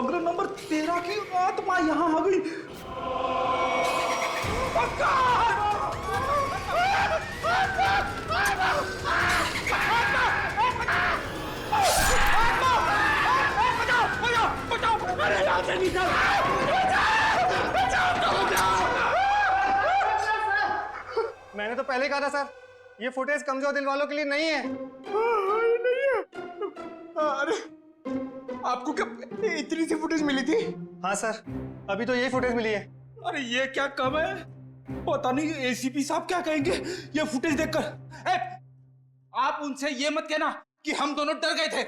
बंगला number 13 की आत्मा यहाँ आ गई। मैंने तो पहले कहा था सर, ये फुटेज कमजोर दिल वालों के लिए नहीं है। नहीं है। अरे आपको क्या इतनी सी फुटेज मिली थी? हाँ सर, अभी तो यही फुटेज मिली है। अरे ये क्या कम है? पता नहीं एसीपी साहब क्या कहेंगे ये फुटेज देखकर। आप उनसे ये मत कहना कि हम दोनों डर गए थे।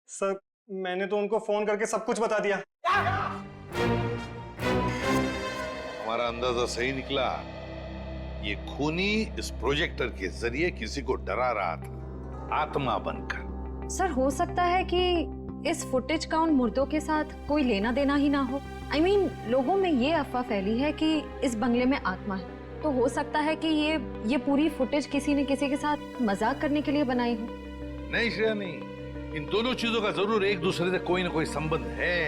सर मैंने तो उनको फोन करके सब कुछ बता दिया। हमारा अंदाजा सही निकला। ये खूनी इस प्रोजेक्टर के जरिए किसी को डरा रहा था, आत्मा बनकर। सर हो सकता है कि इस फुटेज का उन मुर्दों के साथ कोई लेना देना ही ना हो। I mean, लोगों में ये अफवाह फैली है कि इस बंगले में आत्मा है, तो हो सकता है कि ये पूरी फुटेज किसी ने किसी के साथ मजाक करने के लिए बनाई हो। नहीं श्रेया नहीं, इन दोनों चीजों का जरूर एक दूसरे से कोई ना कोई संबंध है।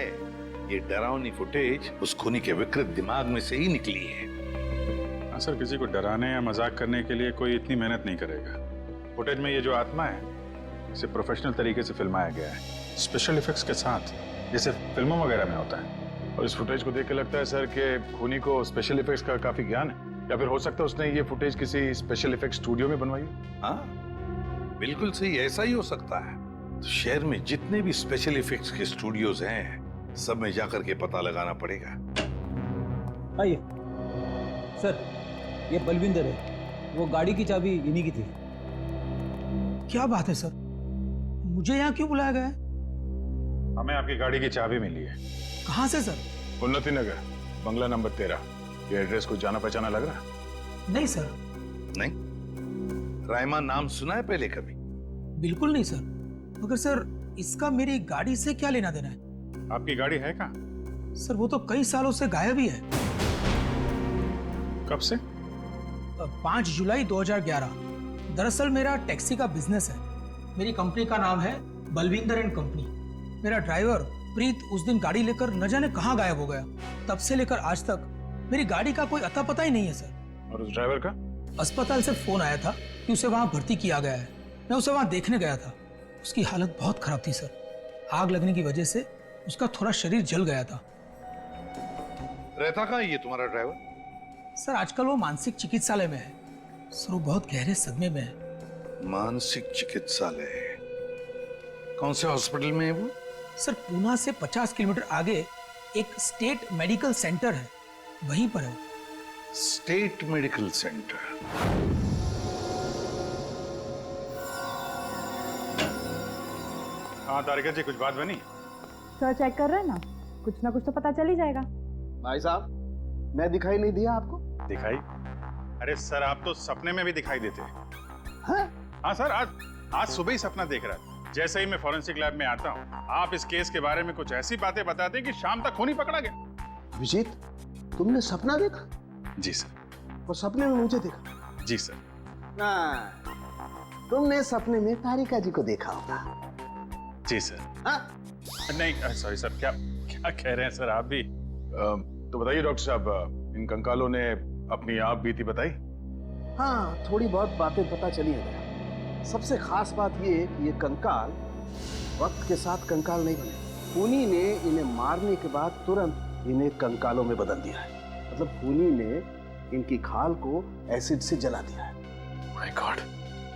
ये डरावनी फुटेज उस खूनी के विकृत दिमाग में से ही निकली है। सर किसी को डराने या मजाक करने के लिए कोई इतनी मेहनत नहीं करेगा। फुटेज में ये जो आत्मा है इसे प्रोफेशनल तरीके से फिल्माया गया है, स्पेशल इफेक्ट्स के साथ, जैसे फिल्मों वगैरह में होता है। और इस फुटेज को देख के लगता है सर कि खूनी को स्पेशल इफेक्ट्स का काफी ज्ञान है, या फिर हो सकता है उसने ये फुटेज किसी स्पेशल इफेक्ट स्टूडियो में बनवाई है। हाँ बिल्कुल सही, ऐसा ही हो सकता है। तो शहर में जितने भी स्पेशल इफेक्ट्स के स्टूडियोज हैं, सब में जाकर के पता लगाना पड़ेगा। आइए सर, ये बलविंदर है, वो गाड़ी की चाबी इन्हीं की थी। क्या बात है सर, मुझे यहाँ क्यों बुलाया गया है? हमें आपकी गाड़ी की चाबी मिली है। कहाँ से सर? उन्नति नगर, बंगला नंबर 13। ये एड्रेस कुछ जाना पहचाना लग रहा? नहीं सर। नहीं? रायमा नाम सुना है पहले कभी? बिल्कुल नहीं सर। मगर सर इसका मेरी गाड़ी से क्या लेना देना है? आपकी गाड़ी है कहाँ? सर वो तो कई सालों से गायब ही है। कब से? 5 जुलाई 2011। दरअसल मेरा टैक्सी का बिजनेस है। मेरी कंपनी का नाम है बलविंदर एंड कंपनी। मेरा ड्राइवर प्रीत उस दिन गाड़ी लेकर न जाने कहाँ गायब हो गया। तब से लेकर आज तक मेरी गाड़ी का कोई अता पता ही नहीं है सर। और उस ड्राइवर का? अस्पताल से फोन आया था कि उसे वहां भर्ती किया गया है। मैं उसे वहां देखने गया था। उसकी हालत बहुत खराब थी सर। आग लगने की वजह से उसका थोड़ा शरीर जल गया था। रहता कहाँ ये तुम्हारा ड्राइवर? सर आजकल वो मानसिक चिकित्सालय में है। सर वो बहुत गहरे सदमे में है। मानसिक चिकित्सालय? कौन से हॉस्पिटल में है वो? सर पूना से 50 किलोमीटर आगे एक स्टेट मेडिकल सेंटर है, वहीं पर है। State medical centre? हाँ तारिका जी, कुछ बात बनी? सर चेक कर रहे हैं ना, कुछ ना कुछ तो पता चल ही जाएगा। भाई साहब, मैं दिखाई नहीं दिया आपको? दिखाई? अरे सर आप तो सपने में भी दिखाई देते हैं। हाँ सर, आज सुबह ही सपना देख रहा था। जैसे ही मैं फॉरेंसिक लैब में आता हूँ, आप इस केस के बारे में कुछ ऐसी बातें बताते हैं कि शाम तक खूनी पकड़ा गया। विजीत, तुमने सपना देखा? जी सर। और सपने में मुझे देखा? जी सर। तुमने सपने में तारिका जी को देखा होगा। जी सर। नहीं सॉरी सर, क्या क्या कह रहे हैं सर आप भी? तो बताइए डॉक्टर साहब, इन कंकालों ने अपनी आप बीती बताई? हाँ, थोड़ी बहुत बातें पता चली है। सबसे खास बात ये कि ये कंकाल वक्त के साथ कंकाल नहीं बने। खूनी ने इन्हें मारने के बाद तुरंत इन्हें कंकालों में बदल दिया है। मतलब खूनी ने इनकी खाल को एसिड से जला दिया है। माय गॉड,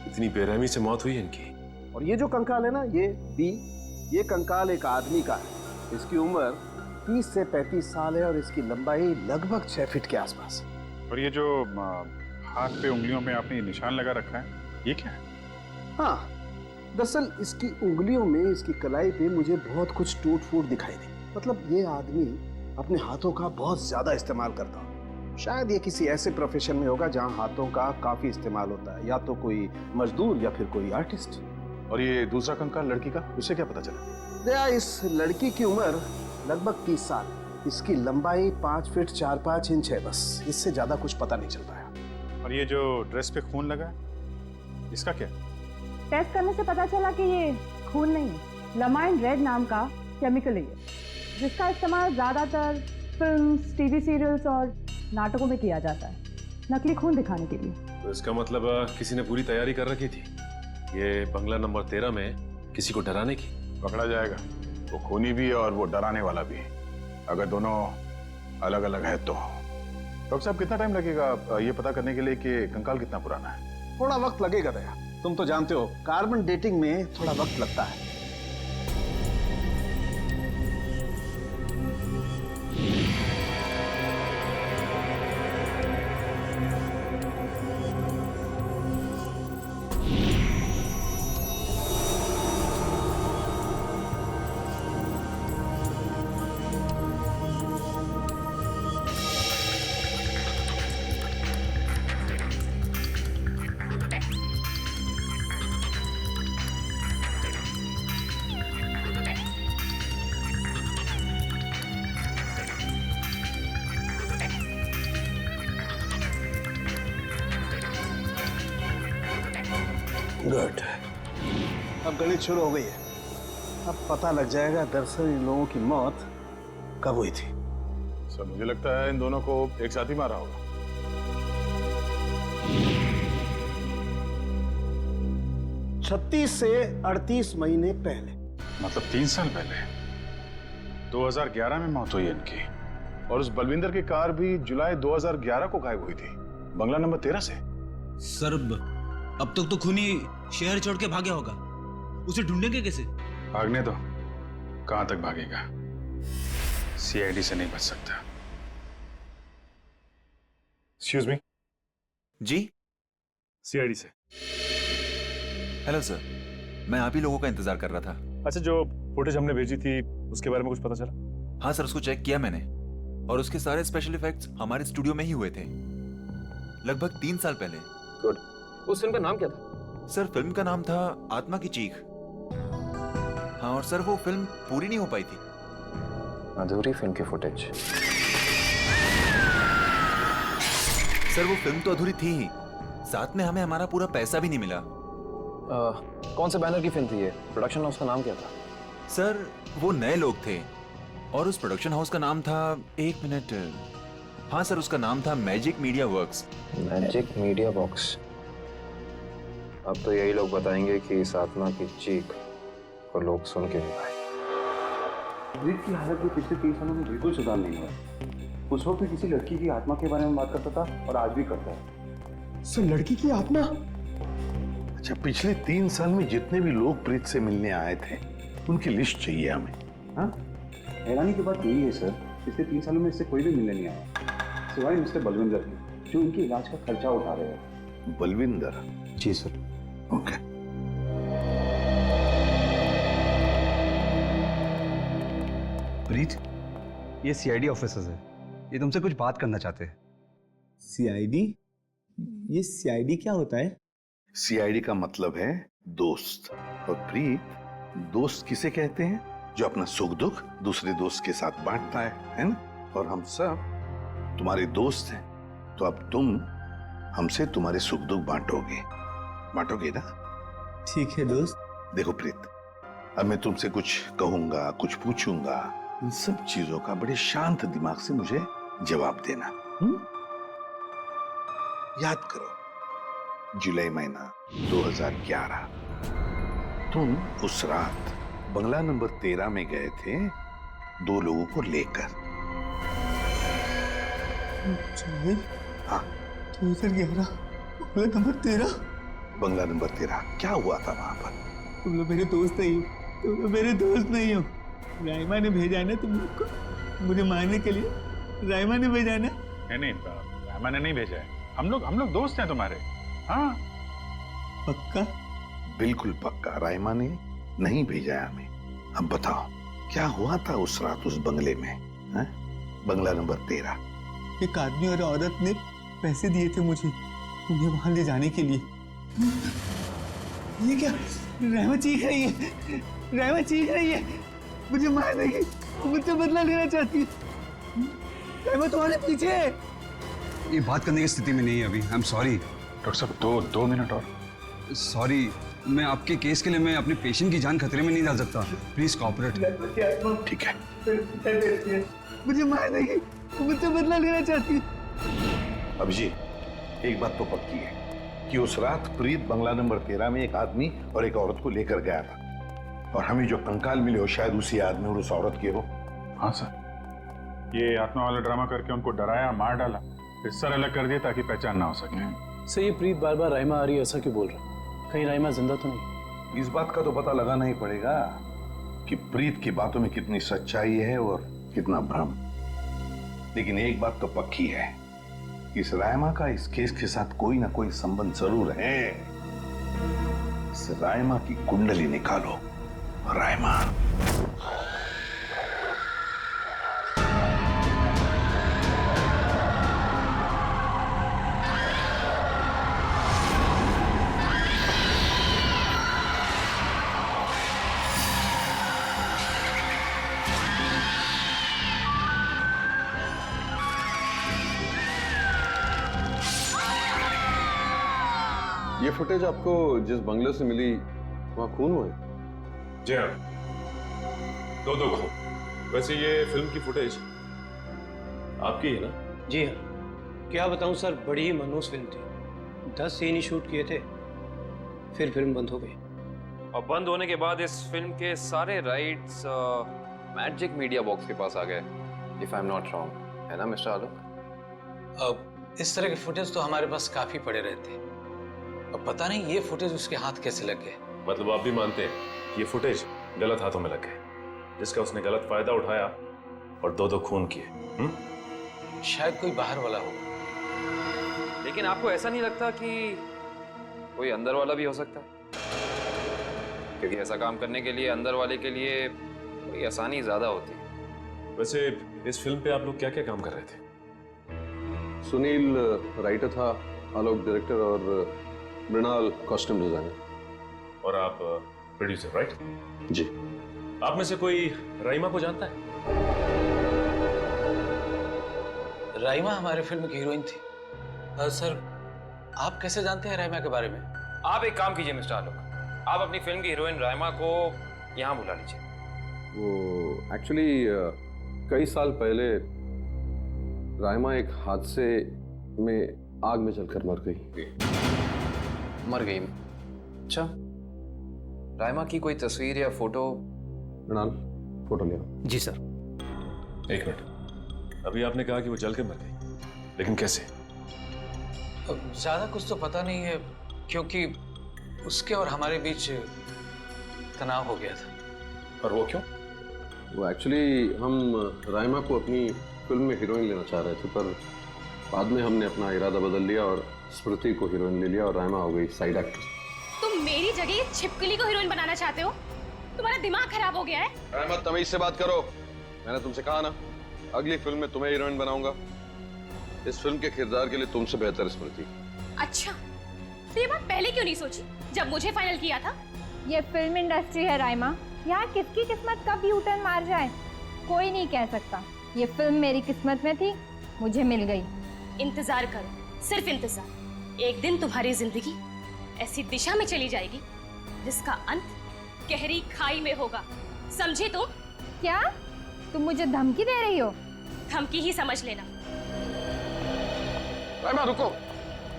इतनी बेरहमी से मौत हुई इनकी। और ये जो कंकाल है ना, ये कंकाल एक आदमी का है। इसकी उम्र 30 से 35 साल है और इसकी लंबाई लगभग 6 फीट के आसपास। और ये जो हाथ पे उंगलियों में आपने निशान लगा रखा है, ये क्या है? हाँ, दरअसल इसकी उंगलियों में, इसकी कलाई पे मुझे बहुत कुछ टूट फूट दिखाई दी। मतलब ये आदमी अपने हाथों का बहुत ज्यादा इस्तेमाल करता हो। शायद ये किसी ऐसे प्रोफेशन में होगा जहाँ हाथों का काफी इस्तेमाल होता है, या तो कोई मजदूर या फिर कोई आर्टिस्ट। और ये दूसरा कंकाल लड़की का, उसे क्या पता चला? दया, इस लड़की की उम्र लगभग 30 साल। इसकी लंबाई 5 फीट 4-5 इंच है, बस इससे ज्यादा कुछ पता नहीं चल पाया। और ये जो ड्रेस पे खून लगा है, इसका क्या? टेस्ट करने से पता चला कि ये खून नहीं है, लमाइन रेड नाम का केमिकल है। जिसका इस्तेमाल ज़्यादातर फिल्म, टीवी सीरियल्स और नाटकों में किया जाता है, नकली खून दिखाने के लिए। तो इसका मतलब किसी ने पूरी तैयारी कर रखी थी ये बंगला नंबर 13 में किसी को डराने की। पकड़ा जाएगा। वो खूनी भी है और वो डराने वाला भी, अगर दोनों अलग अलग है तो। डॉक्टर साहब, कितना टाइम लगेगा ये पता करने के लिए कि कंकाल कितना पुराना है? थोड़ा वक्त लगेगा दया, तुम तो जानते हो कार्बन डेटिंग में थोड़ा वक्त लगता है। गुड, अब गणित शुरू हो गई है। अब पता लग जाएगा दरअसल इन लोगों की मौत कब हुई थी। सर, मुझे लगता है इन दोनों को एक साथ ही मारा होगा। 36 से 38 महीने पहले। मतलब 3 साल पहले 2011 में मौत हुई इनकी। और उस बलविंदर की कार भी जुलाई 2011 को गायब हुई थी, बंगला नंबर 13 से। सर, अब तक तो खूनी शहर छोड़ के भागा होगा, उसे ढूंढेंगे कैसे? भागने दो, कहां तक भागेगा? सीआईडी से नहीं बच सकता। Excuse me. जी, सीआईडी से। हेलो सर, मैं आप ही लोगों का इंतजार कर रहा था। अच्छा, जो फुटेज हमने भेजी थी उसके बारे में कुछ पता चला? हाँ सर, उसको चेक किया मैंने, और उसके सारे स्पेशल इफेक्ट्स हमारे स्टूडियो में ही हुए थे, लगभग 3 साल पहले। गुड। उस फिल्म का नाम क्या था? सर, फिल्म का नाम था आत्मा की चीख। हाँ, और सर वो फिल्म पूरी नहीं हो पाई थी। अधूरी फिल्म की फुटेज। सर, वो फिल्म तो अधूरी थी ही, साथ में हमें हमारा पूरा पैसा भी नहीं मिला। कौन से बैनर की फिल्म थी ये? प्रोडक्शन हाउस का नाम क्या था? सर, वो नए लोग थे और उस प्रोडक्शन हाउस का नाम था, 1 मिनट, हाँ सर, उसका नाम था magic media works. Magic media box. अब तो यही लोग बताएंगे कि इस आत्मा की चीख को लोग सुन के नहीं पाए। ब्रीत की हालत में पिछले 3 सालों में बिल्कुल सुधार नहीं हुआ। उस वक्त भी किसी लड़की की आत्मा के बारे में बात करता था और आज भी करता है। सर, लड़की की आत्मा? अच्छा, पिछले 3 साल में जितने भी लोग प्रीत से मिलने आए थे उनकी लिस्ट चाहिए हमें। हाँ, हैरानी की बात यही है सर, पिछले 3 सालों में इससे कोई भी मिलने नहीं आया, सिवाय मिस्टर बलविंदर के, जो उनके इलाज का खर्चा उठा रहे हैं। बलविंदर? जी सर। ओके। प्रीत, ये सीआईडी ऑफिसर्स है, ये तुमसे कुछ बात करना चाहते हैं। सीआईडी? ये सीआईडी क्या होता है? सीआईडी का मतलब है दोस्त, और प्रीत दोस्त किसे कहते हैं? जो अपना सुख दुख दूसरे दोस्त के साथ बांटता है ना? और हम सब तुम्हारे दोस्त हैं, तो अब तुम हमसे तुम्हारे सुख दुख बांटोगे ना? ठीक है दोस्त। देखो प्रीत, अब मैं तुमसे कुछ कहूंगा, कुछ पूछूंगा, इन सब चीजों का बड़े शांत दिमाग से मुझे जवाब देना। याद करो, जुलाई महीना 2011, तुम उस रात बंगला नंबर 13 में गए थे 2 लोगों को लेकर। हाँ, 2011, बंगला नंबर 13। बंगला नंबर 13, क्या हुआ था वहां पर? तुम लोग मेरे दोस्त नहीं हो, तुम लोग मेरे दोस्त नहीं हो। राइमा ने भेजा है ना तुम लोग को मुझे मारने के लिए, राइमा ने भेजा है ना? नहीं, रामा ने नहीं भेजा है, हम लोग दोस्त हैं तुम्हारे। हाँ, पक्का? बिल्कुल पक्का, राइमा ने नहीं भेजा है हमें। अब बताओ, क्या हुआ था उस रात उस बंगले में? है? बंगला नंबर 13। एक आदमी और औरत ने पैसे दिए थे मुझे उन्हें वहां ले जाने के लिए। ये क्या? राइमा चीख रही है, राइमा चीख रही है, मुझे मार देगी, मुझसे बदला लेना चाहती है। राइमा तुम्हारे पीछे है। ये बात करने की स्थिति में नहीं है अभी। I am sorry. डॉक्टर साहब, 2 मिनट और। सॉरी, मैं आपके केस के लिए मैं अपने पेशेंट की जान खतरे में नहीं डाल सकता। Please cooperate. ठीक है। मुझे मार देगी, वो मुझसे बदला लेना चाहती है। अभिजीत, एक बात तो पक्की है कि उस रात प्रीत बंगला नंबर 13 में एक आदमी और एक औरत को लेकर गया था, और हमें जो कंकाल मिले हो शायद उसी आदमी और उस औरत के हो। हाँ सर, ये आत्मा वाला ड्रामा करके उनको डराया, मार डाला, फिर सर अलग कर दिया ताकि पहचान ना हो सके। सर, ये प्रीत बार बार राइमा आ रही है ऐसा क्यों बोल रहा है? कहीं राइमा जिंदा तो नहीं? इस बात का तो पता लगाना ही पड़ेगा कि प्रीत की बातों में कितनी सच्चाई है और कितना भ्रम। लेकिन एक बात तो पक्की है, इस रायमा का इस केस के साथ कोई ना कोई संबंध जरूर है। इस रायमा की कुंडली निकालो। रायमा, ये फुटेज आपको जिस बंगले से मिली वहां खून हुआ है? जी हाँ, दो खून। वैसे ये फिल्म की फुटेज आपकी है ना? जी हाँ। क्या बताऊं सर, बड़ी ही मनहूस फिल्म थी। 10 सीन ही शूट किए थे, फिर फिल्म बंद हो गई। और बंद होने के बाद इस फिल्म के सारे राइट्स मैजिक मीडिया बॉक्स के पास आ गए, if I am not wrong, है ना मिस्टर आलोक? अब इस तरह के फुटेज तो हमारे पास काफी पड़े रहते। अब पता नहीं ये फुटेज उसके हाथ कैसे लग गए। मतलब आप भी मानते हैं कि ये फुटेज गलत हाथों में लग गए, जिसका उसने गलत फायदा उठाया और दो खून किए? शायद कोई बाहर वाला होगा। लेकिन आपको ऐसा नहीं लगता कि कोई अंदर वाला भी हो सकता है? क्योंकि ऐसा काम करने के लिए अंदर वाले के लिए कोई आसानी ज्यादा होती है। वैसे इस फिल्म पे आप लोग क्या क्या काम कर रहे थे? सुनील राइटर था, आलोक डायरेक्टर और मृणाल कॉस्ट्यूम डिजाइनर। और आप प्रोड्यूसर, राइट? जी। आप में से कोई राइमा को जानता है? राइमा हमारे फिल्म की हीरोइन थी। सर, आप कैसे जानते हैं राइमा के बारे में? आप एक काम कीजिए मिस्टर आलोक, आप अपनी फिल्म की हीरोइन राइमा को यहाँ बुला लीजिए। वो एक्चुअली कई साल पहले राइमा एक हादसे में आग में जलकर मर गई। मर गई? अच्छा, राइमा की कोई तस्वीर या फोटो? मृणाल, फोटो ले आओ। जी सर। एक मिनट, अभी आपने कहा कि वो जल के मर गई, लेकिन कैसे? अब ज्यादा कुछ तो पता नहीं है, क्योंकि उसके और हमारे बीच तनाव हो गया था। और वो क्यों? वो एक्चुअली हम राइमा को अपनी फिल्म में हीरोइन लेना चाह रहे थे, पर बाद में हमने अपना इरादा बदल लिया और स्मृति को हीरोइन ले लिया और राइमा हो गई साइड एक्ट्रेस। तुम मेरी जगह छिपकली को हीरोइन बनाना चाहते हो? तुम्हारा दिमाग खराब हो गया है? राइमा, तमीज से बात करो। मैंने तुमसे कहा ना, अगली फिल्म में तुम्हें हीरोइन बनाऊंगा। इस फिल्म के किरदार के लिए तुमसे बेहतर स्मृति। अच्छा, तो ये बात पहले क्यों नहीं सोची जब मुझे फाइनल किया था? ये फिल्म इंडस्ट्री है राइमा, यहाँ किसकी किस्मत कब यू टर्न मार जाए कोई नहीं कह सकता। ये फिल्म मेरी किस्मत में थी, मुझे मिल गई। इंतजार करो, सिर्फ इंतजार। एक दिन तुम्हारी जिंदगी ऐसी दिशा में चली जाएगी जिसका अंत गहरी खाई में होगा, समझे तुम? क्या तुम मुझे धमकी दे रही हो? धमकी ही समझ लेना। राइमा रुको,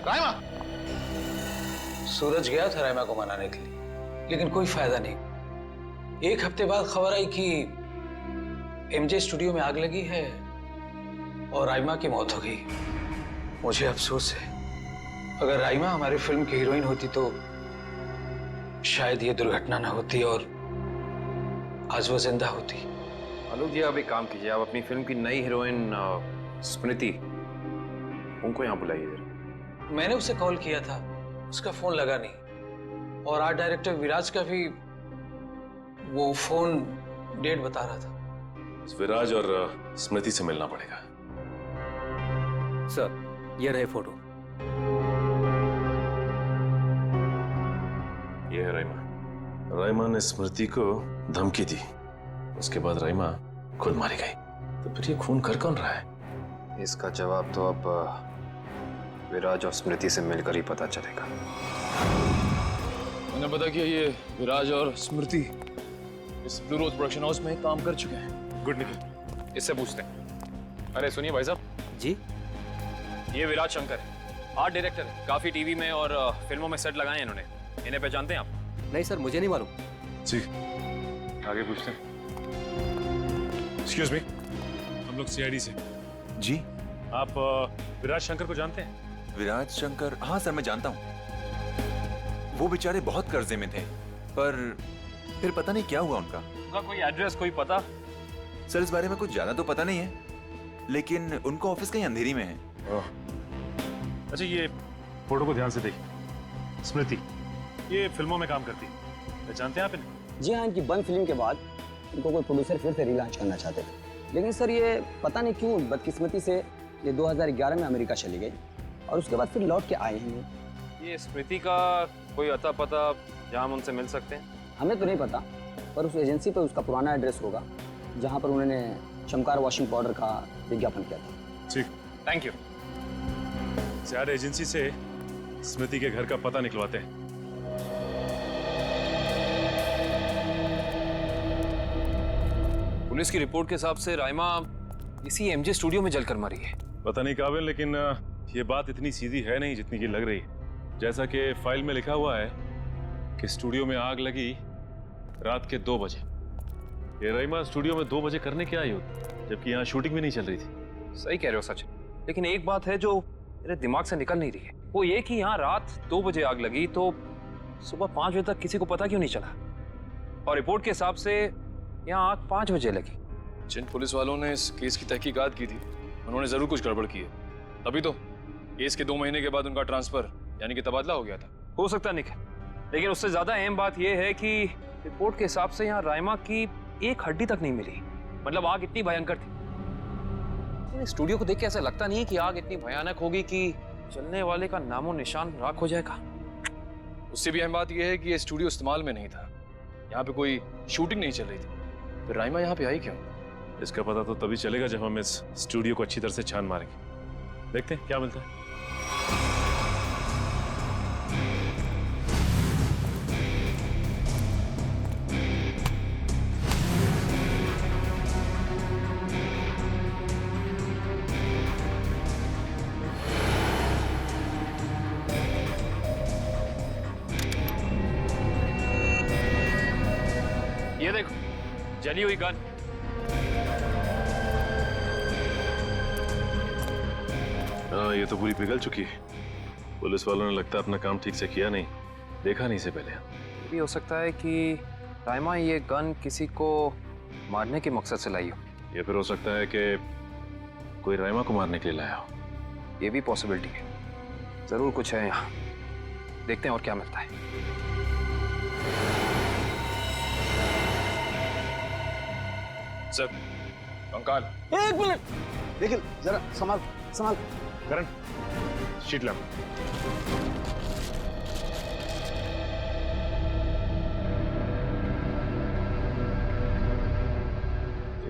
राइमा। सूरज गया था राइमा को मनाने के लिए, लेकिन कोई फायदा नहीं। एक हफ्ते बाद खबर आई कि एमजे स्टूडियो में आग लगी है और राइमा की मौत हो गई। मुझे अफसोस है, अगर राइमा हमारी फिल्म की हीरोइन होती तो शायद ये दुर्घटना ना होती और आज वो जिंदा होती। आलोक जी, आप एक काम कीजिए, आप अपनी फिल्म की नई हीरोइन स्मृति, उनको यहाँ बुलाइए। मैंने उसे कॉल किया था, उसका फोन लगा नहीं, और आर्ट डायरेक्टर विराज का भी वो फोन डेट बता रहा था। विराज और स्मृति से मिलना पड़ेगा। सर, ये रहे फोटो। ये है राइमा। राइमा ने स्मृति को धमकी दी, उसके बाद राइमा खुद मारी गई। तो फिर ये खून कर कौन रहा है? इसका जवाब तो अब विराज और स्मृति से मिलकर ही पता चलेगा। उन्हें पता कि ये विराज और स्मृति इस ब्लू रोज प्रोडक्शन हाउस में काम कर चुके हैं। गुड निकल, इससे पूछते हैं। अरे सुनिए भाई साहब जी, ये विराज शंकर है, आर्ट डायरेक्टर है, काफी टीवी में और फिल्मों में सेट लगाए हैं इन्होंने। इन्हें पहचानते हैं आप? नहीं सर, मुझे नहीं मालूम। जी, आगे पूछते हैं। एक्सक्यूज मी, हम लोग सीआईडी से। जी, आप विराज शंकर को जानते हैं? विराज शंकर, हाँ सर मैं जानता हूँ। वो बेचारे बहुत कर्जे में थे, पर फिर पता नहीं क्या हुआ उनका। उनका कोई एड्रेस, कोई पता? सर इस बारे में कुछ ज्यादा तो पता नहीं है, लेकिन उनका ऑफिस कहीं अंधेरी में है। अच्छा, ये फोटो को ध्यान से देखिए। स्मृति, ये फिल्मों में काम करती है, पहचानते हैं आप इन्हें? जी हाँ, इनकी बंद फिल्म के बाद इनको कोई प्रोड्यूसर फिर से रिलॉन्च करना चाहते थे, लेकिन सर ये पता नहीं क्यों बदकिस्मती से ये 2011 में अमेरिका चली गई और उसके बाद फिर लौट के आए हैं। ये स्मृति का कोई अता पता जहाँ हम उनसे मिल सकते हैं? हमें तो नहीं पता, पर उस एजेंसी पर उसका पुराना एड्रेस होगा जहाँ पर उन्होंने चमकार वॉशिंग पाउडर का विज्ञापन किया था। ठीक, थैंक यू। ज्यादा एजेंसी से स्मृति के घर का पता निकलवाते हैं। पुलिस की रिपोर्ट के हिसाब से राइमा इसी एमजे स्टूडियो में जलकर मरी है। पता नहीं काबिल, लेकिन ये बात इतनी सीधी है नहीं जितनी की लग रही है। जैसा कि फाइल में लिखा हुआ है कि स्टूडियो में आग लगी रात के 2 बजे। ये राइमा स्टूडियो में 2 बजे करने क्या आई होती, जबकि यहाँ शूटिंग भी नहीं चल रही थी। सही कह रहे हो सच, लेकिन एक बात है जो मेरे दिमाग से निकल नहीं रही है, वो ये कि यहाँ रात 2 बजे आग लगी तो सुबह 5 बजे तक किसी को पता क्यों नहीं चला? और रिपोर्ट के हिसाब से यहाँ आग 5 बजे लगी। जिन पुलिस वालों ने इस केस की तहकीकात की थी उन्होंने जरूर कुछ गड़बड़ की है, तभी तो केस के 2 महीने के बाद उनका ट्रांसफर यानी कि तबादला हो गया था। हो सकता है निखिल, लेकिन उससे ज्यादा अहम बात यह है कि रिपोर्ट के हिसाब से यहाँ राइमा की एक हड्डी तक नहीं मिली। मतलब आग इतनी भयंकर थी। स्टूडियो को देख के ऐसा लगता नहीं है कि आग इतनी भयानक होगी कि चलने वाले का नामो निशान राख हो जाएगा। उससे भी अहम बात यह है कि ये स्टूडियो इस्तेमाल में नहीं था, यहाँ पे कोई शूटिंग नहीं चल रही थी। फिर राइमा यहाँ पे आई क्यों? इसका पता तो तभी चलेगा जब हम इस स्टूडियो को अच्छी तरह से छान मारेंगे। देखते हैं क्या मिलता है। ये देखो, जली हुई गन। हाँ, ये तो पूरी पिघल चुकी है। पुलिस वालों ने लगता है अपना काम ठीक से किया नहीं, देखा नहीं इसे पहले। ये भी हो सकता है कि राइमा ये गन किसी को मारने के मकसद से लाई हो। या फिर हो सकता है कि कोई राइमा को मारने के लिए लाया हो। ये भी पॉसिबिलिटी है। जरूर कुछ है यहाँ, देखते हैं और क्या मिलता है। सर, कंकाल। 1 मिनट, देखिए जरा संभाल संभाल। करण, शीट ला। एक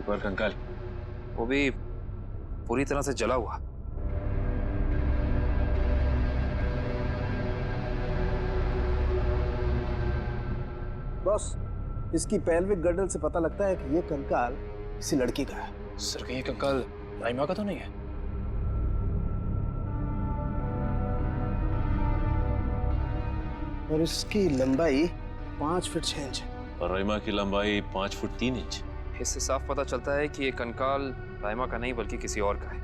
बार कंकाल, वो भी पूरी तरह से जला हुआ। बॉस, इसकी पेल्विक गर्डल से पता लगता है कि ये कंकाल किसी लड़की का है। सर, कहीं ये कंकाल राइमा का तो नहीं है? और इसकी लंबाई 5 फीट 6 इंच है। और राइमा की लंबाई 5 फुट 3 इंच। इससे साफ पता चलता है कि ये कंकाल राइमा का नहीं बल्कि किसी और का है।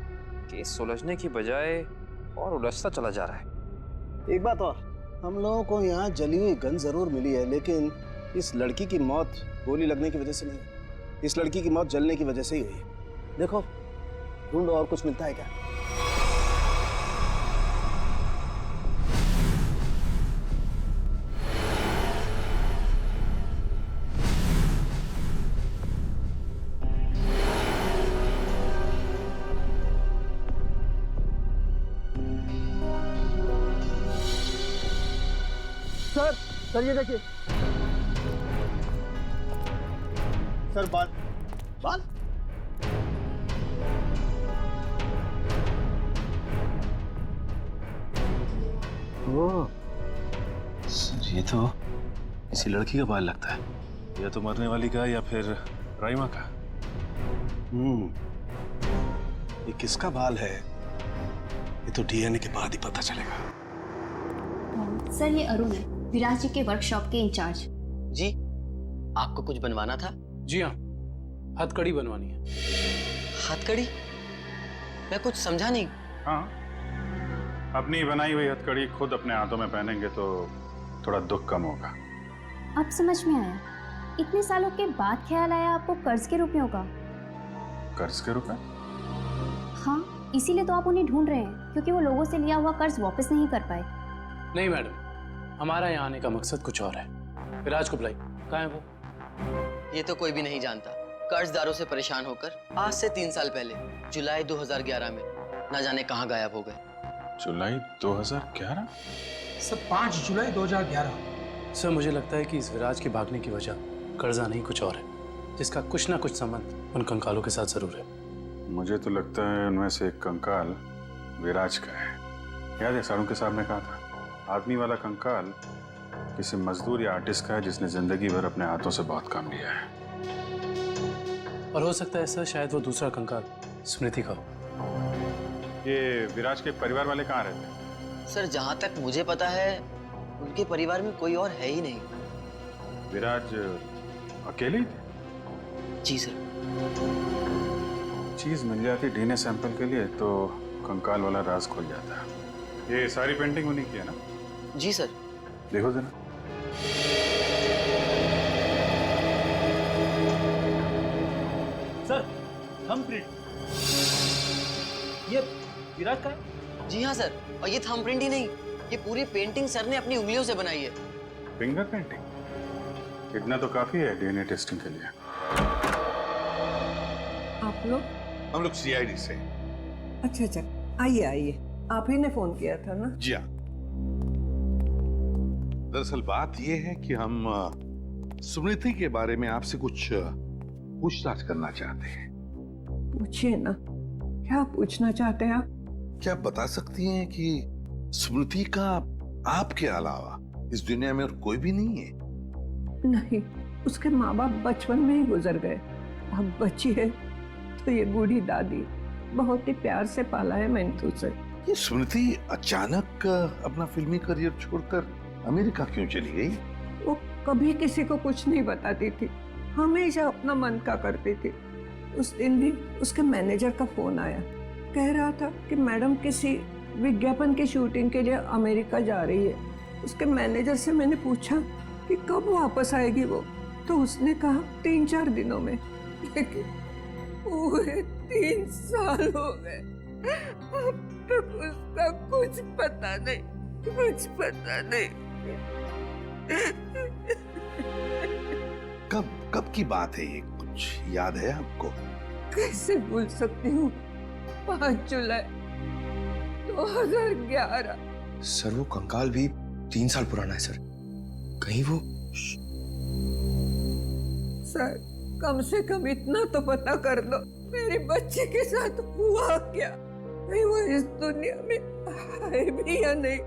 केस सुलझने की बजाय और उलझता चला जा रहा है। एक बात और, हम लोगों को यहाँ जली हुई गन जरूर मिली है, लेकिन इस लड़की की मौत गोली लगने की वजह से नहीं, इस लड़की की मौत जलने की वजह से ही हुई है। देखो, ढूंढो और कुछ मिलता है क्या। सर ये देखिए सर, बाल बाल। सर ये तो किसी लड़की का बाल लगता है, या तो मरने वाली का या फिर राइमा का। ये किसका बाल है ये तो डीएनए के बाद ही पता चलेगा। सर ये अरुण है, विराज जी के वर्कशॉप के इंचार्ज। जी, आपको कुछ बनवाना था? जी हाँ, हथकड़ी बनवानी है। हथकड़ी? मैं कुछ समझा नहीं। हाँ, अपनी बनाई हुई हथकड़ी खुद अपने हाथों में पहनेंगे तो थोड़ा दुख कम होगा। अब समझ में आया, इतने सालों के बाद ख्याल आया आपको कर्ज के रुपयों का। कर्ज के रुपए? हाँ, इसीलिए तो आप उन्हें ढूंढ रहे हैं, क्योंकि वो लोगों से लिया हुआ कर्ज वापस नहीं कर पाए। नहीं मैडम, हमारा यहाँ आने का मकसद कुछ और है। विराज को बुलाई, कहाँ है वो? ये तो कोई भी नहीं जानता। कर्जदारों से परेशान होकर आज से 3 साल पहले जुलाई 2011 में न जाने कहाँ गायब हो गए। जुलाई 2011? सर 5 जुलाई 2011। सर मुझे लगता है कि इस विराज के भागने की वजह कर्जा नहीं कुछ और है, जिसका कुछ ना कुछ संबंध उन कंकालों के साथ जरूर है। मुझे तो लगता है उनमें से एक कंकाल विराज का है। याद है सारुण के साहब ने कहा था, आदमी वाला कंकाल किसी मजदूर या आर्टिस्ट का है जिसने जिंदगी भर अपने हाथों से बहुत काम लिया है। और हो सकता है सर शायद वो दूसरा कंकाल स्मृति का हो। ये विराज के परिवार वाले कहाँ रहते हैं? सर जहाँ तक मुझे पता है उनके परिवार में कोई और है ही नहीं। विराज अकेले ही थे? जी सर। चीज मिल जाती डीएनए सैंपल के लिए तो कंकाल वाला राज खुल जाता। ये सारी पेंटिंग उन्हीं की है ना? जी सर। देखो जरा। सर थंबप्रिंट ये विराज का है? जी हाँ सर, और ये थंबप्रिंट ही नहीं, ये पूरी पेंटिंग सर ने अपनी उंगलियों से बनाई है। Finger painting? इतना तो काफी है डीएनए टेस्टिंग के लिए। आप लोग? हम लोग सीआईडी से। अच्छा अच्छा, आइए आइए, आप ही ने फोन किया था ना? जी हाँ। दरअसल बात यह है कि हम स्मृति के बारे में आपसे कुछ पूछताछ करना चाहते हैं। पूछिए ना, क्या पूछना चाहते हैं आप? क्या आप बता सकती हैं कि स्मृति का आपके अलावा इस दुनिया में और कोई भी नहीं है? नहीं, उसके माँ बाप बचपन में ही गुजर गए। अब बची है तो ये बूढ़ी दादी, बहुत ही प्यार से पाला है मैंने उसे। ये स्मृति अचानक अपना फिल्मी करियर छोड़कर अमेरिका क्यों चली गई? वो कभी किसी को कुछ नहीं बताती थी, हमेशा अपना मन का करती थी। उस दिन भी उसके मैनेजर का फोन आया, कह रहा था कि मैडम किसी विज्ञापन की शूटिंग के लिए अमेरिका जा रही है। उसके मैनेजर से मैंने पूछा कि कब वापस आएगी वो, तो उसने कहा 3-4 दिनों में। लेकिन पूरे 3 साल हो गए, अब तक उसका कुछ पता नहीं, कुछ पता नहीं। कब की बात है ये, कुछ याद है आपको? कैसे भूल सकती हूँ, 5 जुलाई 2011। सर वो कंकाल भी 3 साल पुराना है सर, कहीं वो? सर कम से कम इतना तो पता कर दो, मेरी बच्ची के साथ हुआ क्या? नहीं वो इस दुनिया में है भी या नहीं?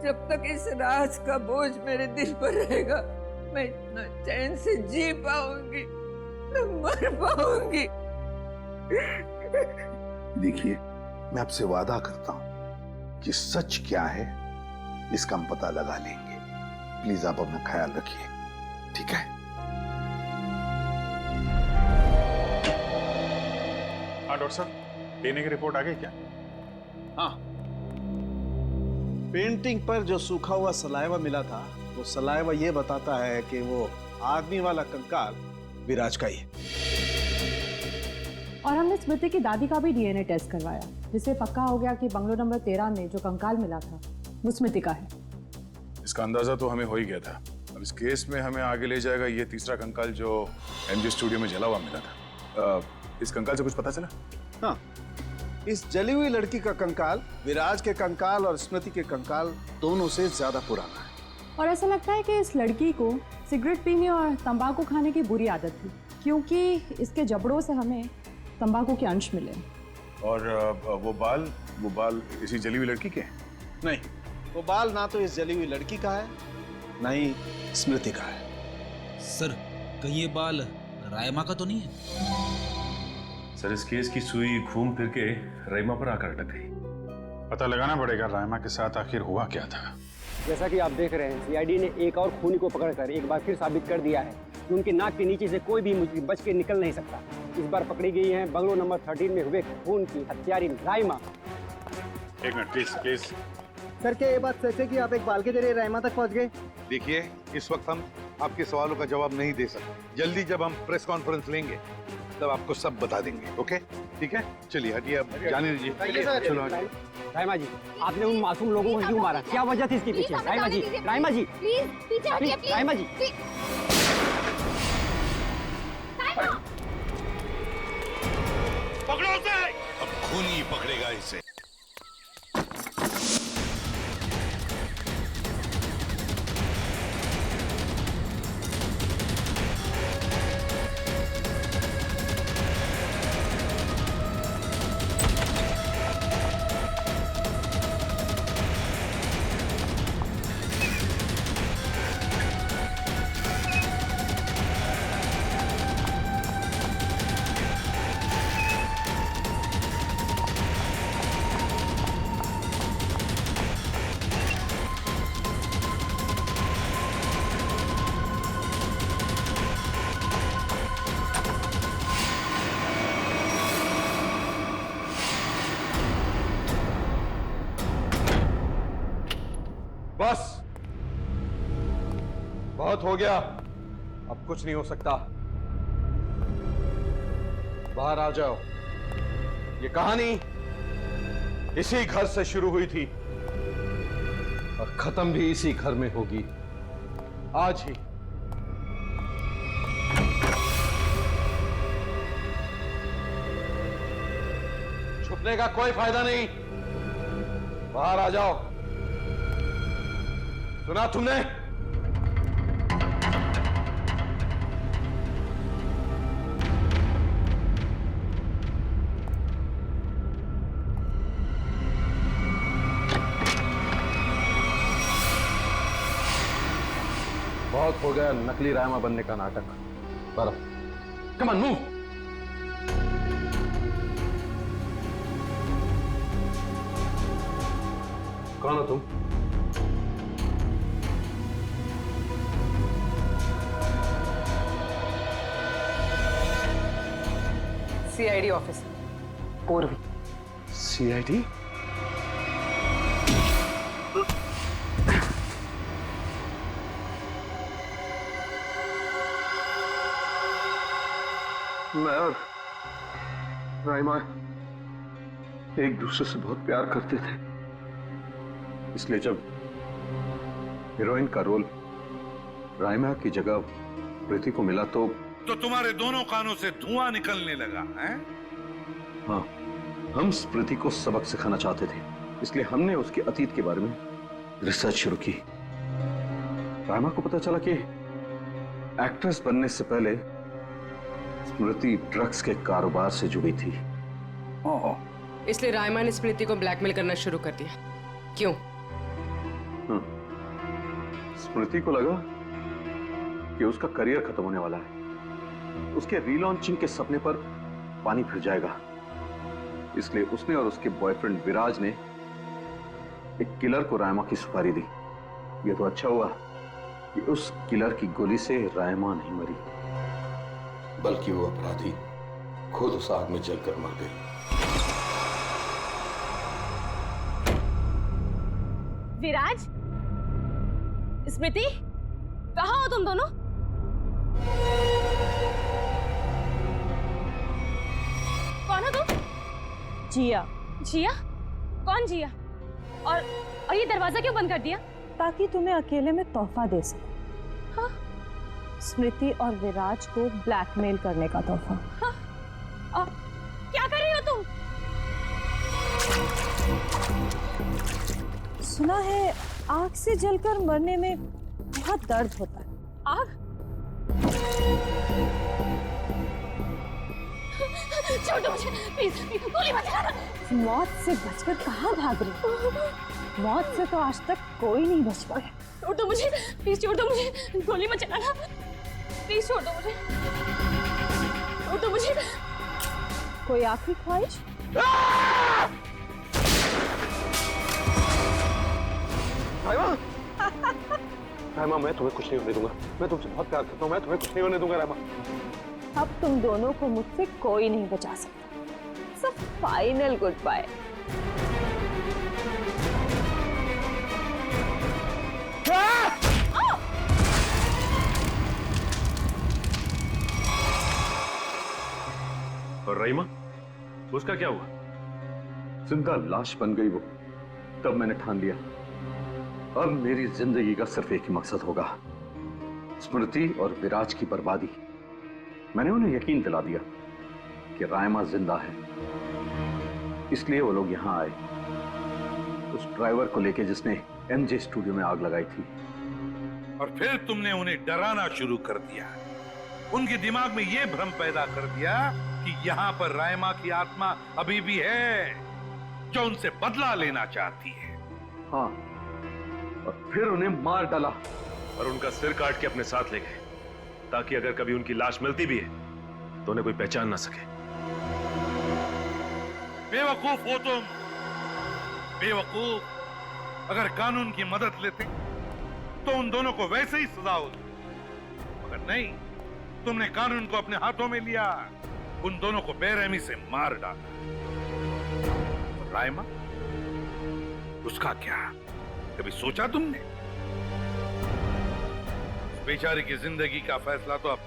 जब तक इस राज का बोझ मेरे दिल पर रहेगा, मैं इतना चैन से जी पाऊंगी, न मर पाऊंगी। देखिए, मैं आपसे वादा करता हूं कि सच क्या है इसका हम पता लगा लेंगे। प्लीज आप अपना ख्याल रखिए, ठीक है? हाँ डॉक्टर साहब, डीएनए की रिपोर्ट आ गई क्या? हाँ, पेंटिंग पर जो सूखा हुआ सलाइवा मिला था, वो सलाइवा ये बताता है कि वो आदमी वाला कंकाल विराज का ही है। और हमने स्मृति की दादी का भी डीएनए टेस्ट करवाया, जिससे पक्का हो गया कि बंगलो नंबर 13 में जो कंकाल मिला था वो स्मृति का है। इसका अंदाजा तो हमें हो ही गया था। अब इस केस में हमें आगे ले जाएगा ये तीसरा कंकाल जो एमजे स्टूडियो में जला हुआ मिला था। इस कंकाल से कुछ पता चला? हाँ, इस जली हुई लड़की का कंकाल विराज के कंकाल और स्मृति के कंकाल दोनों से ज्यादा पुराना है। और ऐसा लगता है कि इस लड़की को सिगरेट पीने और तंबाकू खाने की बुरी आदत थी, क्योंकि इसके जबड़ों से हमें तंबाकू के अंश मिले। और वो बाल इसी जली हुई लड़की के हैं? नहीं, वो बाल ना तो इस जली हुई लड़की का है, ना ही स्मृति का है। सर कहीं ये बाल रायमा का तो नहीं है? सर इस केस की सुई घूम फिर के रायमा पर आकर अटक गई। पता लगाना पड़ेगा रायमा के साथ आखिर हुआ क्या था। जैसा कि आप देख रहे हैं, सीआईडी ने एक और खूनी को पकड़कर एक बार फिर साबित कर दिया है कि उनकी नाक के नीचे से कोई भी मुजरिम बच के निकल नहीं सकता। इस बार पकड़ी गई है बंगलो नंबर 13 में हुए खून की हत्यारी रायमा। एक मिनट प्लीज प्लीज। सर क्या ये बात सच है कि आप एक बाल के जरिए रायमा तक पहुंच गए? देखिए, इस वक्त हम आपके सवालों का जवाब नहीं दे सकते। जल्दी जब हम प्रेस कॉन्फ्रेंस लेंगे तब आपको सब बता देंगे। ओके ठीक है, चलिए हटिए, अब जाने दीजिए। चलो हटिए। रायमा जी, आपने उन मासूम लोगों को क्यों मारा? क्या वजह थी इसके पीछे? रायमा जी, रायमा जी, प्लीज पीछे हटिए, प्लीज। रायमा जी, पकड़ो उसे। अब खूनी पकड़ेगा इसे। बस बहुत हो गया, अब कुछ नहीं हो सकता। बाहर आ जाओ। ये कहानी इसी घर से शुरू हुई थी और खत्म भी इसी घर में होगी, आज ही। छुपने का कोई फायदा नहीं, बाहर आ जाओ। सुना तुमने? बहुत हो गया नकली रायमा बनने का नाटक। बरो, कम ऑन मूव। कौन हो तुम? सीआईडी ऑफिस पूर्वी। सीआईडी? मैं और रायमा एक दूसरे से बहुत प्यार करते थे, इसलिए जब हीरोइन का रोल रायमा की जगह प्रीति को मिला तो तुम्हारे दोनों कानों से धुआं निकलने लगा है? हाँ, हम स्मृति को सबक सिखाना चाहते थे, इसलिए हमने उसके अतीत के बारे में रिसर्च शुरू की। रायमा को पता चला कि एक्ट्रेस बनने से पहले स्मृति ड्रग्स के कारोबार से जुड़ी थी। इसलिए रायमा ने स्मृति को ब्लैकमेल करना शुरू कर दिया। क्यों? स्मृति को लगा कि उसका करियर खत्म होने वाला है, उसके रीलॉन्चिंग के सपने पर पानी फिर जाएगा, इसलिए उसने और उसके बॉयफ्रेंड विराज ने एक किलर को रायमा की सुपारी दी। यह तो अच्छा हुआ कि उस किलर की गोली से रायमा नहीं मरी, बल्कि वो अपराधी खुद उस आग में जलकर मर गई। विराज, स्मृति, कहाँ हो तुम दोनों? कौन हो तुम? जिया। जिया? कौन जिया? और ये दरवाजा क्यों बंद कर दिया? ताकि तुम्हें अकेले में तोहफा दे सके। हाँ? स्मृति और विराज को ब्लैकमेल करने का तोहफा। हाँ? क्या कर रही हो तुम? सुना है आग से जलकर मरने में बहुत दर्द होता है। आग? छोड़ दो मुझे, प्लीज, गोली मत चलाना। मौत से बचकर कहाँ भाग रही हो? मौत से तो आज तक कोई नहीं बच पाया। छोड़ दो मुझे, प्लीज छोड़ दो मुझे, गोली मत चलाना। प्लीज छोड़ दो मुझे, छोड़ दो मुझे। कोई आखिरी ख्वाहिश? रायमा, मैं तुम्हें कुछ नहीं होने दूंगा। मैं तुमसे बहुत प्यार करता हूँ। मैं तुम्हें कुछ नहीं होने दूंगा रायमा। अब तुम दोनों को मुझसे कोई नहीं बचा सकता। सब फाइनल गुड बाय। और रहीमा, उसका क्या हुआ? जिंदा लाश बन गई वो। तब मैंने ठान लिया, अब मेरी जिंदगी का सिर्फ एक ही मकसद होगा, स्मृति और विराज की बर्बादी। मैंने उन्हें यकीन दिला दिया कि रायमा जिंदा है, इसलिए वो लोग यहां आए, उस ड्राइवर को लेके जिसने एमजे स्टूडियो में आग लगाई थी। और फिर तुमने उन्हें डराना शुरू कर दिया। उनके दिमाग में यह भ्रम पैदा कर दिया कि यहाँ पर रायमा की आत्मा अभी भी है, जो उनसे बदला लेना चाहती है। हाँ, और फिर उन्हें मार डाला और उनका सिर काट के अपने साथ ले गए, ताकि अगर कभी उनकी लाश मिलती भी है तो उन्हें कोई पहचान ना सके। बेवकूफ हो तुम, बेवकूफ। अगर कानून की मदद लेते तो उन दोनों को वैसे ही सजा होती, मगर नहीं, तुमने कानून को अपने हाथों में लिया, उन दोनों को बेरहमी से मार डाला। और रायमा, उसका क्या? कभी सोचा तुमने? उस बेचारी की जिंदगी का फैसला तो अब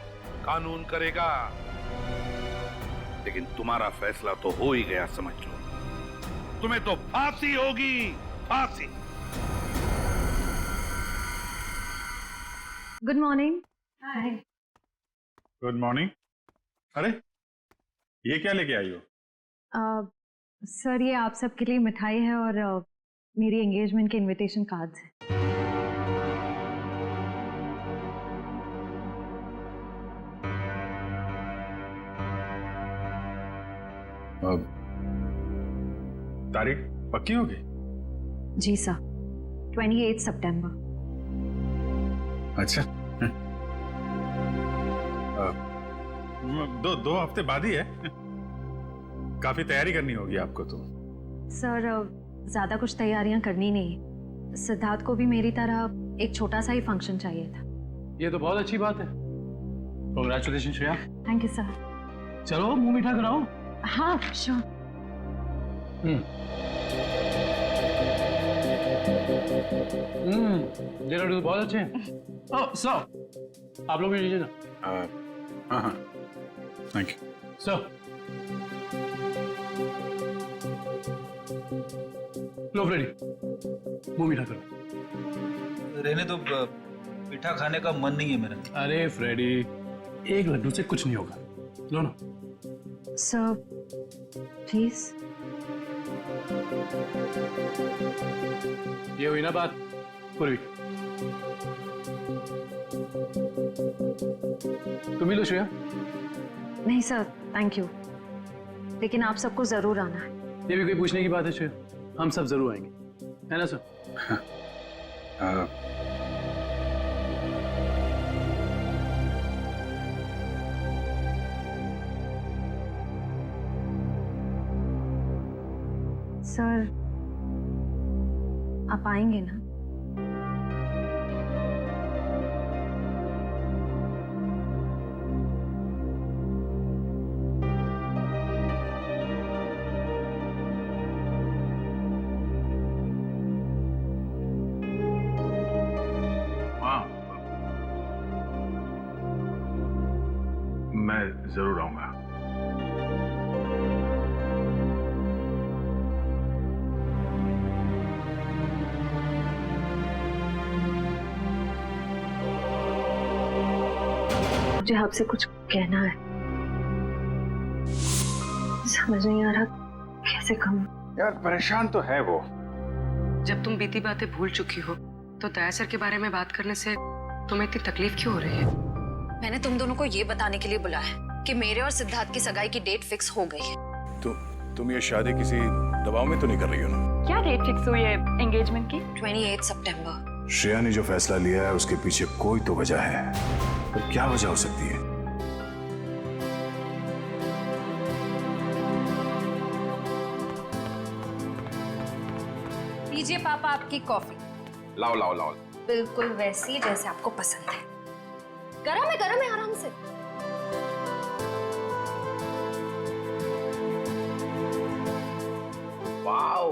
कानून करेगा, लेकिन तुम्हारा फैसला तो हो ही गया, समझ लो। तुम्हें तो फांसी होगी, फांसी। Good morning. Hi. Good morning. अरे, ये क्या लेके आई हो? सर, ये आप सबके लिए मिठाई है और मेरी एंगेजमेंट के इनविटेशन कार्ड्स हैं। तारीख पक्की होगी? जी सर, 28 सितंबर। अच्छा। दो हफ्ते बाद ही है। काफी तैयारी करनी होगी आपको तो। सर, ज्यादा कुछ तैयारियां करनी नहीं। सिद्धार्थ को भी मेरी तरह एक छोटा सा ही फंक्शन चाहिए था। ये तो बहुत अच्छी बात है। Congratulation Shreya. Thank you sir. चलो मुंह मीठा कराओ। हाँ श्योर। ये लड्डू बहुत अच्छे हैं। ओह सर, आप लोग भी लीजिए ना। हाँ हाँ, थैंक यू सर। लो फ्रेडी, मुंह मीठा करो। रहने तो मीठा खाने का मन नहीं है मेरा। अरे फ्रेडी, एक लड्डू से कुछ नहीं होगा, लो ना। Sir please. ये हुई ना बात पूरी। तुम ही लो श्रेया। नहीं सर, थैंक यू, लेकिन आप सबको जरूर आना है। ये भी कोई पूछने की बात है श्रेया? हम सब जरूर आएंगे, है ना सर? सर, आप आएंगे ना? मैं जरूर आऊंगा। मुझे आपसे कुछ कहना है, समझ नहीं आ रहा कैसे कहूं। यार परेशान तो है वो। जब तुम बीती बातें भूल चुकी हो तो दया सर के बारे में बात करने से तुम्हें इतनी तकलीफ क्यों हो रही है? मैंने तुम दोनों को ये बताने के लिए बुलाया कि मेरे और सिद्धार्थ की सगाई की डेट फिक्स हो गई है। तुम ये शादी किसी दबाव में तो नहीं कर रही हो ना? क्या डेट फिक्स हुई है एंगेजमेंट की? 28 सितंबर। श्रेया ने जो फैसला लिया है उसके पीछे कोई तो वजह है, पर क्या वजह हो सकती है? लीजिए पापा आपकी कॉफी। लाओ लाओ लाओ। बिल्कुल वैसी जैसे आपको पसंद है। गरम है आराम से। वाओ,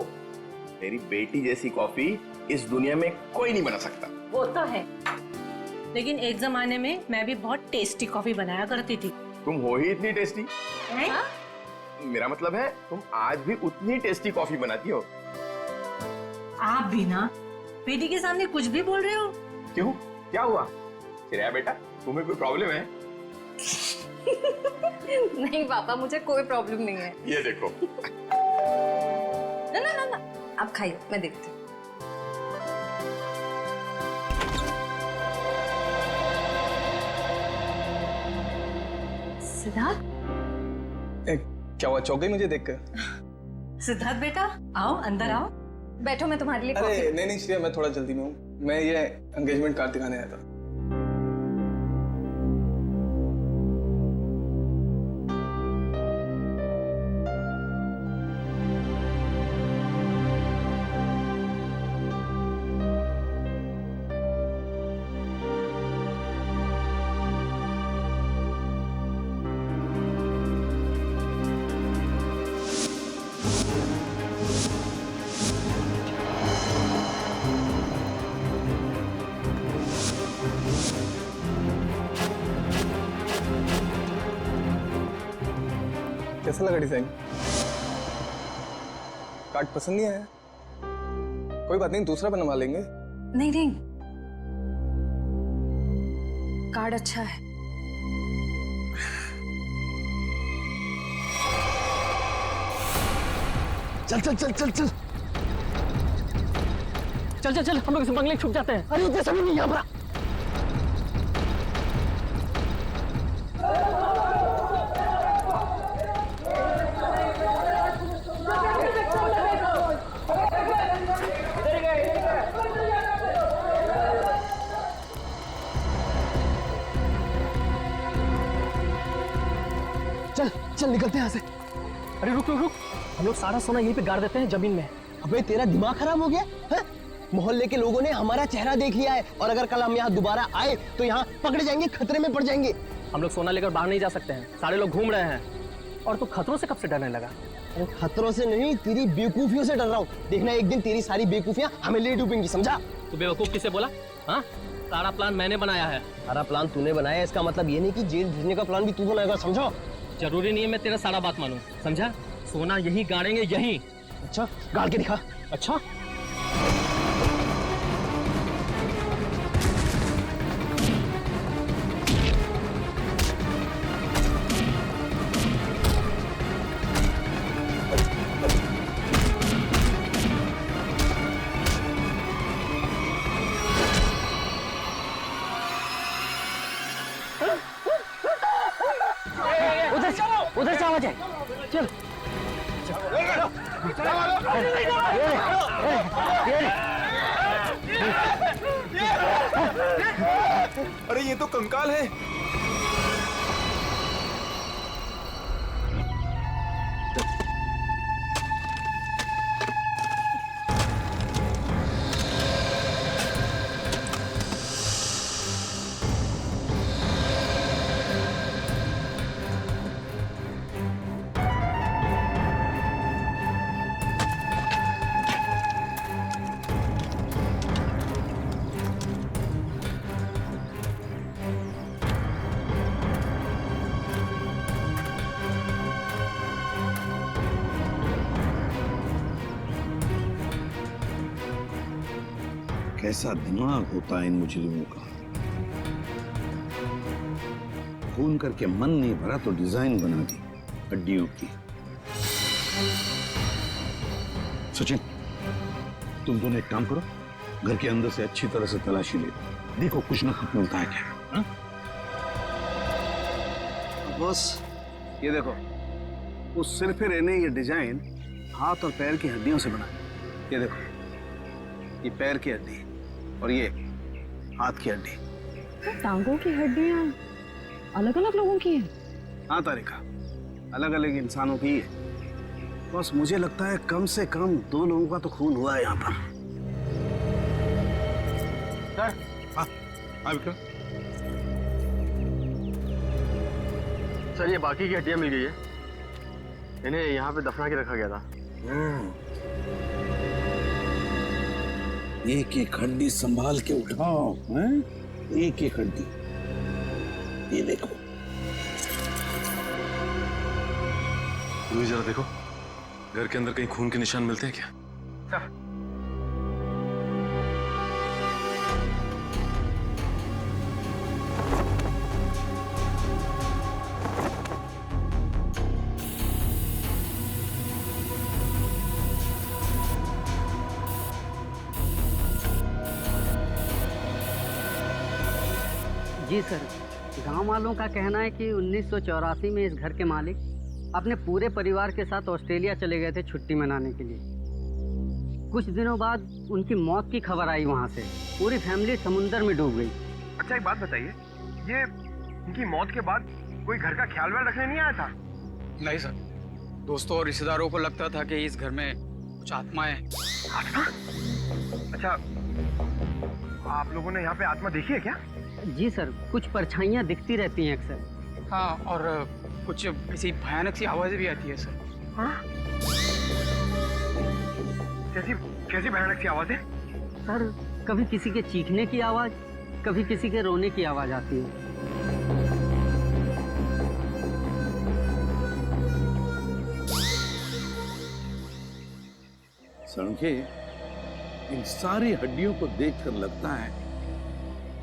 मेरी बेटी जैसी कॉफी इस दुनिया में कोई नहीं बना सकता। वो तो है, लेकिन एक जमाने में मैं भी बहुत टेस्टी कॉफी बनाया करती थी। तुम हो ही इतनी टेस्टी। हाँ? मेरा मतलब है तुम आज भी उतनी टेस्टी कॉफी बनाती हो। आप भी ना बेटी के सामने कुछ भी बोल रहे हो। क्यों, क्या हुआ? श्रेया बेटा, तुम्हें कोई प्रॉब्लम है? नहीं पापा, मुझे कोई प्रॉब्लम नहीं है। ये देखो। ना ना ना ना, आप खाइए, मैं देखती हूँ। सिद्धार्थ, क्या हुआ, चौक गई मुझे देखकर? सिद्धार्थ बेटा, आओ अंदर आओ। बैठो, मैं तुम्हारे लिए अरे नहीं श्रेया, मैं थोड़ा जल्दी में हूँ। मैं ये एंगेजमेंट कार्ड दिखाने आया था। कैसा लगा डिजाइन? कार्ड पसंद नहीं आया? कोई बात नहीं, दूसरा बनवा लेंगे। नहीं नहीं, कार्ड अच्छा है। चल चल चल चल चल चल चल चल, हम लोग इस बंगले छुप जाते हैं। अरे जैसा भी नहीं यहाँ पर। चल चल निकलते हैं यहाँ से। अरे रुक रुक रुक, हम लोग सारा सोना यहीं पे गाड़ देते हैं जमीन में। अबे तेरा दिमाग खराब हो गया है? मोहल्ले के लोगों ने हमारा चेहरा देख लिया है और अगर कल हम यहाँ दोबारा आए तो यहाँ पकड़े जाएंगे, खतरे में पड़ जाएंगे। हम लोग सोना लेकर बाहर नहीं जा सकते हैं, सारे लोग घूम रहे हैं। और तू खतरों से कब से डरने लगा? खतरों से नहीं, तेरी बेवकूफियों से डर रहा हूँ। देखना एक दिन तेरी सारी बेवकूफियाँ हमें ले डूबेंगी, समझा? तू बेवकूफ किसे बोला? हाँ, सारा प्लान मैंने बनाया है। सारा प्लान तूने बनाया है, इसका मतलब ये नहीं कि जेल भेजने का प्लान भी तू बनाएगा, समझो? जरूरी नहीं है मैं तेरा सारा बात मानूं, समझा? सोना यहीं गाड़ेंगे, यहीं। अच्छा, गाड़ के दिखा। अच्छा उधर से आवाज है। चल अरे ये तो कंकाल है। कैसा दिमाग होता है इन मुजरिमों का। खून करके मन नहीं भरा तो डिजाइन बना दी हड्डियों की। सचिन, तुम दोनों एक काम करो, घर के अंदर से अच्छी तरह से तलाशी ले, देखो कुछ ना कुछ मिलता है क्या। हा? बॉस, ये देखो, उस सिर पे रहने ये डिजाइन हाथ और पैर की हड्डियों से बना है। ये देखो, ये पैर की हड्डी और ये हाथ की हड्डी। तो टांगों की हड्डियां अलग अलग लोगों की हैं? हाँ तारिका, अलग अलग इंसानों की है। बस मुझे लगता है कम से कम 2 लोगों का तो खून हुआ है यहाँ पर। सर। हाँ विक्रम। सर ये बाकी की हड्डियां मिल गई है, इन्हें यहाँ पे दफना के रखा गया था। एक एक हड्डी संभाल के उठाओ, हैं? एक एक हड्डी। ये देखो। तुम्हें जरा देखो, घर के अंदर कहीं खून के निशान मिलते हैं क्या? सर। जी सर, गांव वालों का कहना है कि 1984 में इस घर के मालिक अपने पूरे परिवार के साथ ऑस्ट्रेलिया चले गए थे छुट्टी मनाने के लिए। कुछ दिनों बाद उनकी मौत की खबर आई वहां से। पूरी फैमिली समुंदर में डूब गई। अच्छा एक बात बताइए, ये उनकी मौत के बाद कोई घर का ख्याल वाल रखने नहीं आया था? नहीं सर, दोस्तों और रिश्तेदारों को लगता था कि इस घर में कुछ आत्माएं। आत्मा? अच्छा, आप लोगों ने यहाँ पे आत्मा देखी है क्या? जी सर, कुछ परछाइयाँ दिखती रहती हैं अक्सर। हाँ, और कुछ ऐसी भयानक सी आवाजें भी आती है सर। हाँ? कैसी भयानक सी आवाजें? सर, कभी किसी के चीखने की आवाज, कभी किसी के रोने की आवाज आती है। सड़के, इन सारी हड्डियों को देखकर लगता है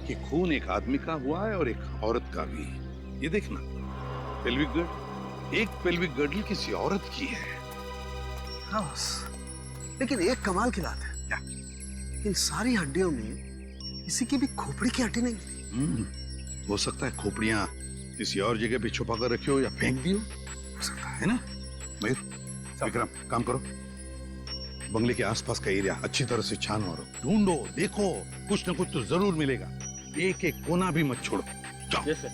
कि खून एक आदमी का हुआ है और एक औरत का भी। ये देखना, पेल्विक गर्ड, एक पेल्विक गर्डल किसी औरत की है। हाँ बस, लेकिन एक कमाल की बात है। क्या? इन सारी हड्डियों में किसी की भी खोपड़ी की हड्डी नहीं मिली। हो सकता है खोपड़ियां किसी और जगह पे छुपा कर रखी हो या फेंक दी हो सकता है ना। मयूर, विक्रम, काम करो, बंगले के आसपास का एरिया अच्छी तरह से छानो और ढूंढो, देखो, कुछ न कुछ तो जरूर मिलेगा। एक एक कोना भी मत छोड़ो। जाओ। yes,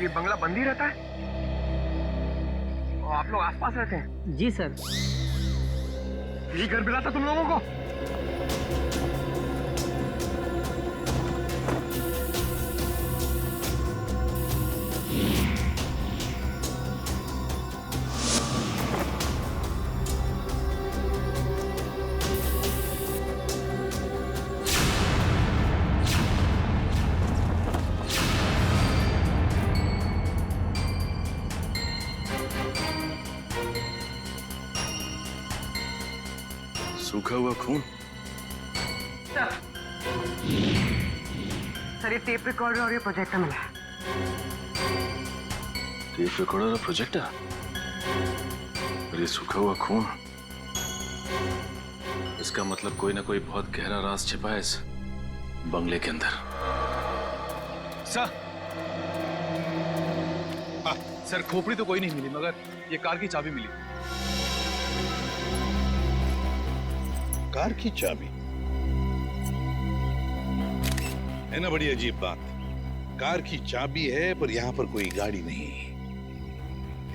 ये बंगला बंद ही रहता है और आप लोग आसपास रहते हैं? जी सर। यही घर मिला था तुम लोगों को? सूखा हुआ खून। सर, ये टेप रिकॉर्डर और ये प्रोजेक्टर मिला है। टेप रिकॉर्डर और प्रोजेक्टर और ये सूखा हुआ खून, इसका मतलब कोई ना कोई बहुत गहरा राज छिपा है इस बंगले के अंदर। सर, सर खोपड़ी तो कोई नहीं मिली, मगर ये कार की चाबी मिली। कार की चाबी है ना, बड़ी अजीब बात। कार की चाबी है पर यहाँ पर कोई गाड़ी नहीं।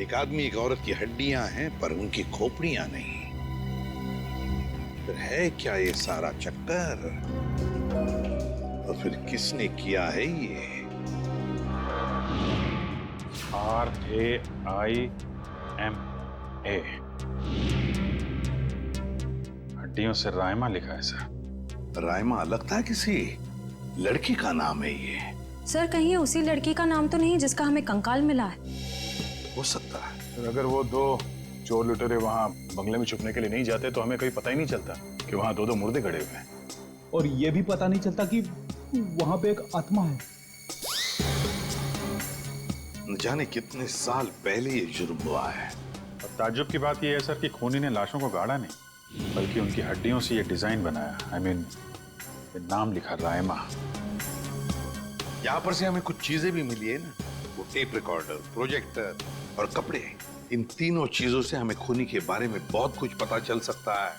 एक आदमी एक औरत की हड्डियां हैं पर उनकी खोपड़ियां नहीं। फिर है क्या ये सारा चक्कर? और फिर किसने किया है ये? RAIMA, हड्डियों से रायमा लिखा है सर। रायमा लगता है किसी लड़की का नाम है ये। सर, कहीं ये उसी लड़की का नाम तो नहीं जिसका हमें कंकाल मिला है? हो सकता है। सर, अगर वो 2 चोर लुटेरे वहाँ बंगले में छुपने के लिए नहीं जाते तो हमें कभी पता ही नहीं चलता कि वहाँ 2 मुर्दे खड़े हुए हैं। और ये भी पता नहीं चलता कि वहाँ पे एक आत्मा है। न जाने कितने साल पहले ये जुर्म हुआ है। और ताज्जुब की बात ये है सर कि खूनी ने लाशों को गाड़ा नहीं, बल्कि उनकी हड्डियों से ये डिजाइन बनाया। ये नाम लिखा रायमा। यहाँ पर से हमें कुछ चीजें भी मिली है ना, वो टेप रिकॉर्डर, प्रोजेक्टर और कपड़े। इन तीनों चीजों से हमें खूनी के बारे में बहुत कुछ पता चल सकता है।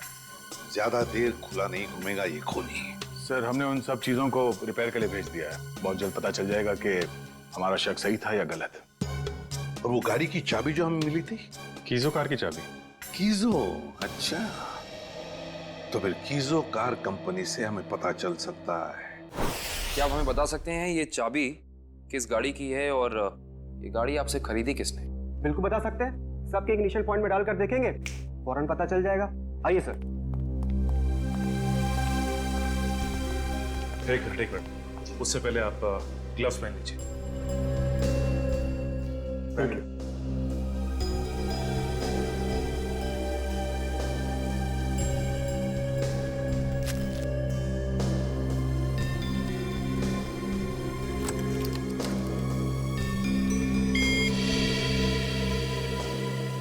ज्यादा देर खुला नहीं घूमेगा ये खूनी। सर हमने उन सब चीजों को रिपेयर के लिए भेज दिया है। बहुत जल्द पता चल जाएगा कि हमारा शक सही था या गलत। और वो गाड़ी की चाबी जो हमें मिली थी, कीजो कार की चाबी। कीजो, अच्छा। तो फिर कीजो कार कंपनी से हमें पता चल सकता है। क्या आप हमें बता सकते हैं ये चाबी किस गाड़ी की है और ये गाड़ी आपसे खरीदी किसने? बिल्कुल बता सकते हैं, सबके इग्निशन पॉइंट में डालकर देखेंगे, फौरन पता चल जाएगा। आइए सर। एक मिनट, उससे पहले आप ग्लव्स पहन लीजिए। Thank you.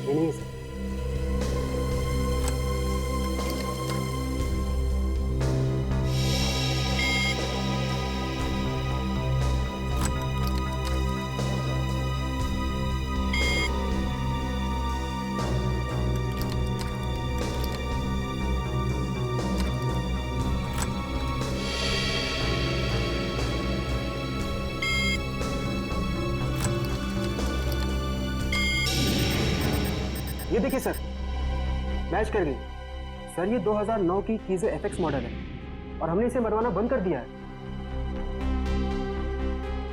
नहीं सर। ये देखिए सर, मैच कर गई। सर ये 2009 की कीजो एफएक्स मॉडल है और हमने इसे बनवाना बंद कर दिया है।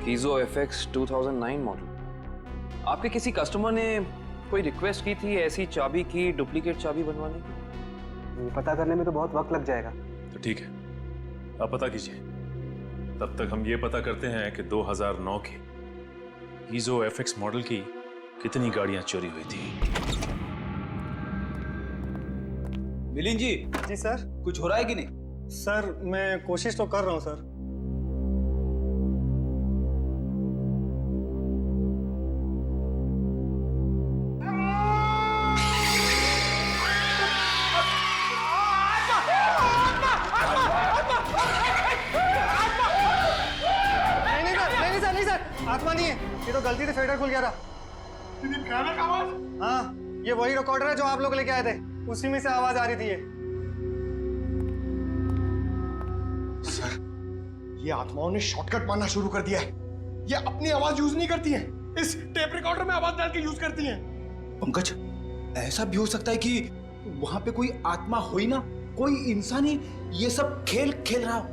कीजो एफएक्स 2009 मॉडल। आपके किसी कस्टमर ने कोई रिक्वेस्ट की थी ऐसी चाबी की डुप्लीकेट चाबी बनवाने की? पता करने में तो बहुत वक्त लग जाएगा। तो ठीक है, आप पता कीजिए। तब तक हम ये पता करते हैं कि 2009 के कीजो एफएक्स मॉडल की कितनी गाड़ियां चोरी हुई थी। मिलिंद जी। जी सर। कुछ हो रहा है कि नहीं? सर मैं कोशिश तो कर रहा हूँ सर। नहीं सर, आत्मा नहीं है, ये तो गलती से फेडर खुल गया था। हाँ, ये वही रिकॉर्डर है जो आप लोग लेके आए थे, उसी में से आवाज आ रही थी ये। सर, ये आत्माओं ने शॉर्टकट मारना शुरू कर दिया है। ये अपनी आवाज यूज नहीं करती हैं, इस टेप रिकॉर्डर में आवाज डाल के यूज करती हैं। पंकज, ऐसा भी हो सकता है कि वहां पे कोई आत्मा हो ही ना, कोई इंसान ही ये सब खेल खेल रहा हो।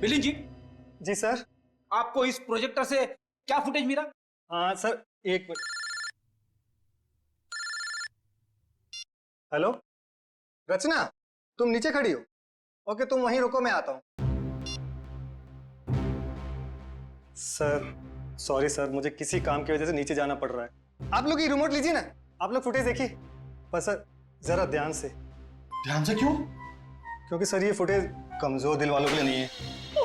मिलिंद जी। जी सर। आपको इस प्रोजेक्टर से क्या फुटेज मिला? हाँ सर, एक मिनट। हेलो रचना, तुम नीचे खड़ी हो? ओके, तुम वहीं रुको, मैं आता हूं। सर सॉरी सर, मुझे किसी काम की वजह से नीचे जाना पड़ रहा है। आप लोग ये रिमोट लीजिए ना, आप लोग फुटेज देखिए, पर सर जरा ध्यान से। ध्यान से क्यों? क्योंकि सर ये फुटेज कमजोर दिल वालों के लिए नहीं है।